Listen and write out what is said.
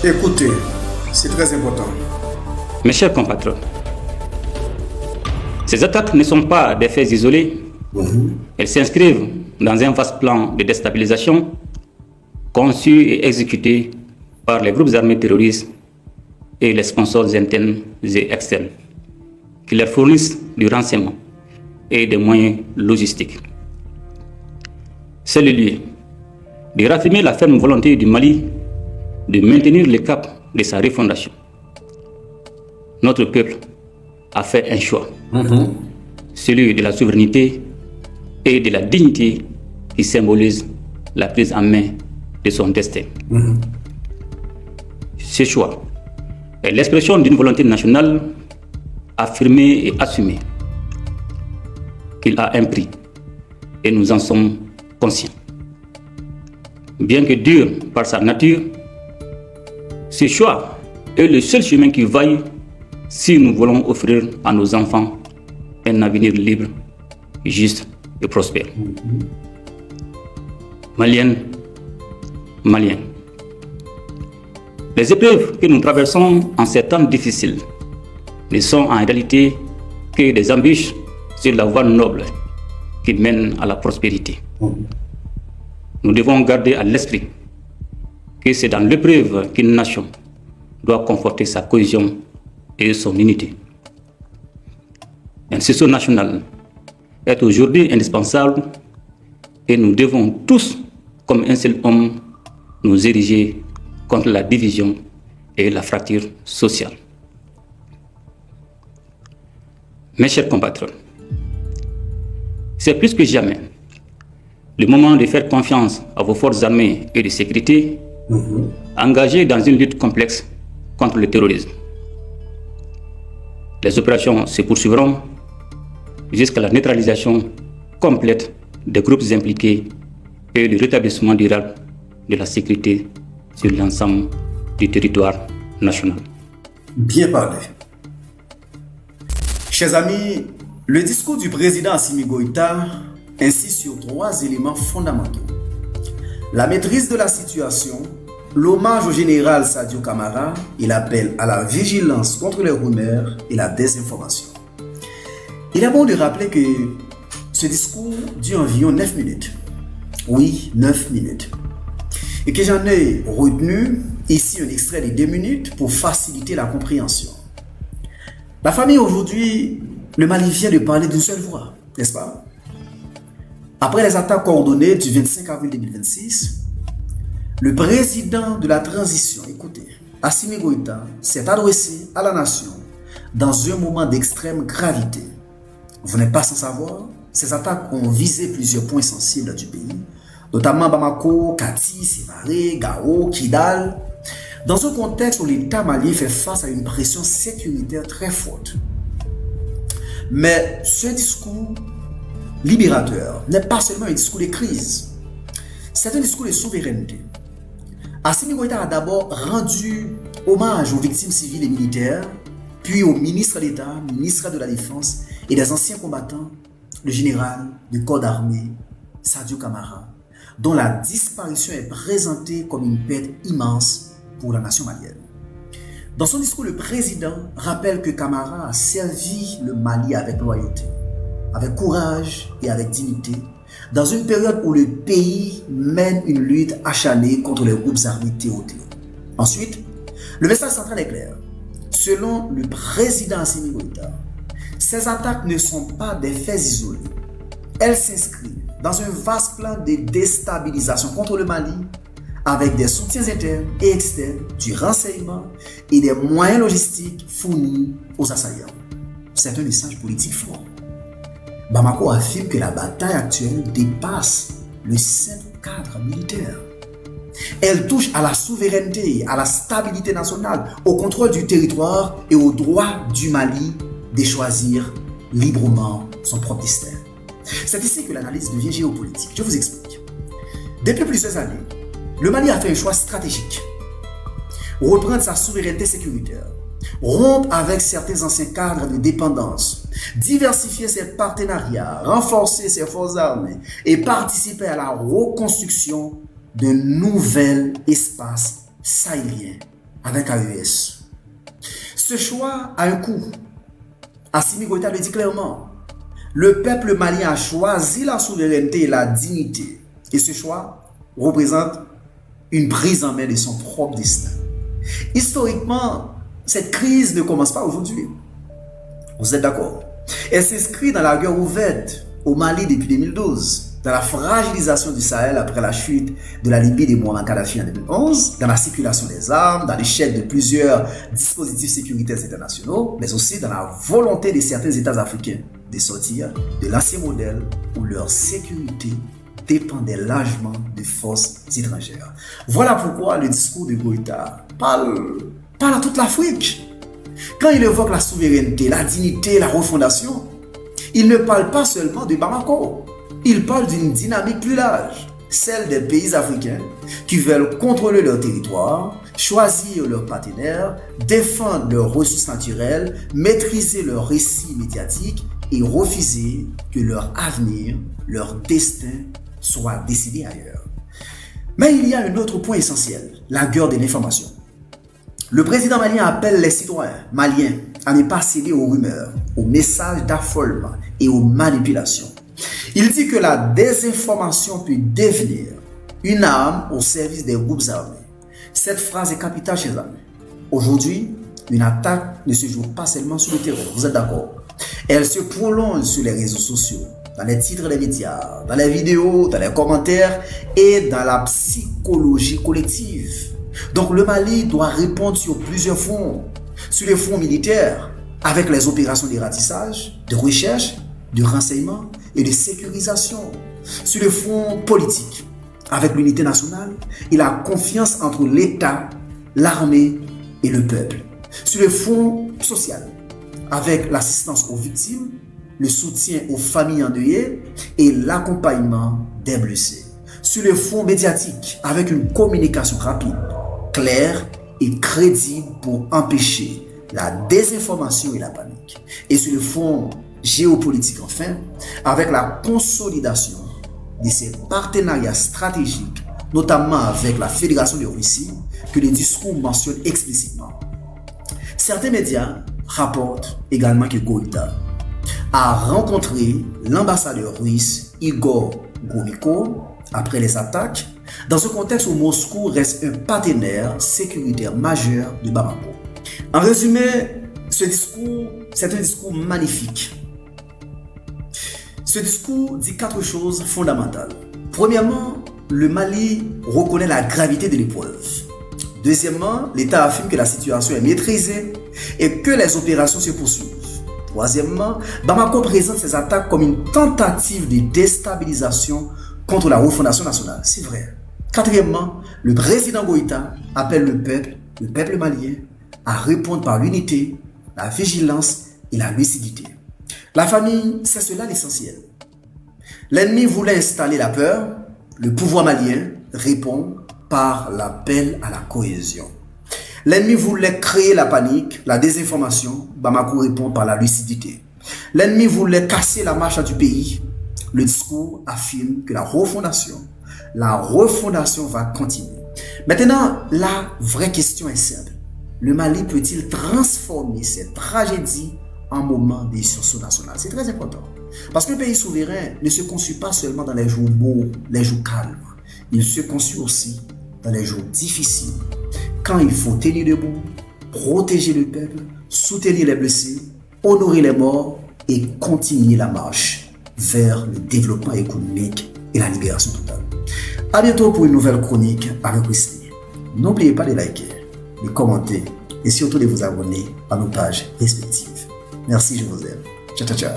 Écoutez, c'est très important. Mes chers compatriotes, ces attaques ne sont pas des faits isolés. Elles s'inscrivent dans un vaste plan de déstabilisation conçu et exécuté par les groupes armés terroristes et les sponsors internes et externes qui leur fournissent du renseignement et des moyens logistiques. C'est le lieu de raffirmer la ferme volonté du Mali de maintenir le cap de sa refondation. Notre peuple a fait un choix, celui de la souveraineté et de la dignité qui symbolise la prise en main de son destin. Ce choix est l'expression d'une volonté nationale affirmée et assumée, qu'il a un prix et nous en sommes conscients. Bien que dur par sa nature, ce choix est le seul chemin qui vaille si nous voulons offrir à nos enfants un avenir libre, juste et prospère. Maliennes, Maliens, les épreuves que nous traversons en ces temps difficiles ne sont en réalité que des embûches sur la voie noble qui mène à la prospérité. Nous devons garder à l'esprit que c'est dans l'épreuve qu'une nation doit conforter sa cohésion et son unité. Un sursaut national est aujourd'hui indispensable et nous devons tous, comme un seul homme, nous ériger contre la division et la fracture sociale. Mes chers compatriotes, c'est plus que jamais le moment de faire confiance à vos forces armées et de sécurité engagées dans une lutte complexe contre le terrorisme. Les opérations se poursuivront jusqu'à la neutralisation complète des groupes impliqués et le rétablissement durable de la sécurité sur l'ensemble du territoire national. Bien parlé. Chers amis, le discours du président Assimi Goïta insiste sur 3 éléments fondamentaux. La maîtrise de la situation, l'hommage au général Sadio Camara et l'appel à la vigilance contre les rumeurs et la désinformation. Il est bon de rappeler que ce discours dure environ 9 minutes. Oui, 9 minutes. Et que j'en ai retenu ici un extrait de 2 minutes pour faciliter la compréhension. La famille aujourd'hui, le Mali vient de parler d'une seule voix, n'est-ce pas? Après les attaques coordonnées du 25 avril 2026, le président de la transition, écoutez, Assimi Goïta, s'est adressé à la nation dans un moment d'extrême gravité. Vous n'êtes pas sans savoir, ces attaques ont visé plusieurs points sensibles du pays, notamment Bamako, Kati, Sévaré, Gao, Kidal, dans un contexte où l'État malien fait face à une pression sécuritaire très forte. Mais ce discours libérateur n'est pas seulement un discours de crise, c'est un discours de souveraineté. Assimi Goïta a d'abord rendu hommage aux victimes civiles et militaires, puis au ministre d'État, ministre de la Défense et des anciens combattants, le général du corps d'armée Sadio Camara, dont la disparition est présentée comme une perte immense pour la nation malienne. Dans son discours, le président rappelle que Camara a servi le Mali avec loyauté, avec courage et avec dignité, dans une période où le pays mène une lutte acharnée contre les groupes armés terroristes. Ensuite, le message central est clair. Selon le président Assimi Goïta, ces attaques ne sont pas des faits isolés. Elles s'inscrivent dans un vaste plan de déstabilisation contre le Mali, avec des soutiens internes et externes, du renseignement et des moyens logistiques fournis aux assaillants. C'est un message politique fort. Bamako affirme que la bataille actuelle dépasse le simple cadre militaire. Elle touche à la souveraineté, à la stabilité nationale, au contrôle du territoire et au droit du Mali de choisir librement son propre destin. C'est ici que l'analyse devient géopolitique. Je vous explique. Depuis plusieurs années, le Mali a fait un choix stratégique. Reprendre sa souveraineté sécuritaire, rompre avec certains anciens cadres de dépendance, diversifier ses partenariats, renforcer ses forces armées et participer à la reconstruction d'un nouvel espace sahélien avec AES. Ce choix a un coût. Assimi Goïta le dit clairement. Le peuple malien a choisi la souveraineté et la dignité. Et ce choix représente une prise en main de son propre destin. Historiquement, cette crise ne commence pas aujourd'hui. Vous êtes d'accord? Elle s'inscrit dans la guerre ouverte au Mali depuis 2012, dans la fragilisation du Sahel après la chute de la Libye de Mouammar Kadhafi en 2011, dans la circulation des armes, dans l'échec de plusieurs dispositifs sécuritaires internationaux, mais aussi dans la volonté de certains États africains de sortir de l'ancien modèle où leur sécurité dépendait largement de forces étrangères. Voilà pourquoi le discours de Goïta parle à toute l'Afrique. Quand il évoque la souveraineté, la dignité, la refondation, il ne parle pas seulement de Bamako. Il parle d'une dynamique plus large, celle des pays africains qui veulent contrôler leur territoire, choisir leurs partenaires, défendre leurs ressources naturelles, maîtriser leurs récits médiatiques et refuser que leur avenir, leur destin soit décidé ailleurs. Mais il y a un autre point essentiel, la guerre de l'information. Le président malien appelle les citoyens maliens à ne pas céder aux rumeurs, aux messages d'affolement et aux manipulations. Il dit que la désinformation peut devenir une arme au service des groupes armés. Cette phrase est capitale chez eux. Aujourd'hui, une attaque ne se joue pas seulement sur le terrain, vous êtes d'accord? Elle se prolonge sur les réseaux sociaux, dans les titres des médias, dans les vidéos, dans les commentaires et dans la psychologie collective. Donc le Mali doit répondre sur plusieurs fronts. Sur les fronts militaires, avec les opérations de ratissage, de recherche, de renseignement et de sécurisation. Sur le front politique, avec l'unité nationale et la confiance entre l'État, l'armée et le peuple. Sur le front social, avec l'assistance aux victimes, le soutien aux familles endeuillées et l'accompagnement des blessés. Sur le front médiatique, avec une communication rapide, claire et crédible pour empêcher la désinformation et la panique. Et sur le front géopolitique enfin, avec la consolidation de ces partenariats stratégiques, notamment avec la Fédération de Russie, que le discours mentionne explicitement. Certains médias rapportent également que Goïta a rencontré l'ambassadeur russe Igor Gromyko après les attaques, dans un contexte où Moscou reste un partenaire sécuritaire majeur de Bamako. En résumé, ce discours, c'est un discours magnifique. Ce discours dit 4 choses fondamentales. Premièrement, le Mali reconnaît la gravité de l'épreuve. Deuxièmement, l'État affirme que la situation est maîtrisée et que les opérations se poursuivent. Troisièmement, Bamako présente ces attaques comme une tentative de déstabilisation contre la refondation nationale. C'est vrai. Quatrièmement, le président Goïta appelle le peuple malien, à répondre par l'unité, la vigilance et la lucidité. La famille, c'est cela l'essentiel. L'ennemi voulait installer la peur, le pouvoir malien répond par l'appel à la cohésion. L'ennemi voulait créer la panique, la désinformation, Bamako répond par la lucidité. L'ennemi voulait casser la marche du pays, le discours affirme que la refondation va continuer. Maintenant, la vraie question est simple. Le Mali peut-il transformer cette tragédie en moment de sursaut national? C'est très important. Parce qu'un pays souverain ne se construit pas seulement dans les jours beaux, les jours calmes. Il se construit aussi dans les jours difficiles, quand il faut tenir debout, protéger le peuple, soutenir les blessés, honorer les morts et continuer la marche vers le développement économique et la libération totale. A bientôt pour une nouvelle chronique avec Wesley. N'oubliez pas de liker, de commenter et surtout de vous abonner à nos pages respectives. Merci, je vous aime. Ciao, ciao, ciao.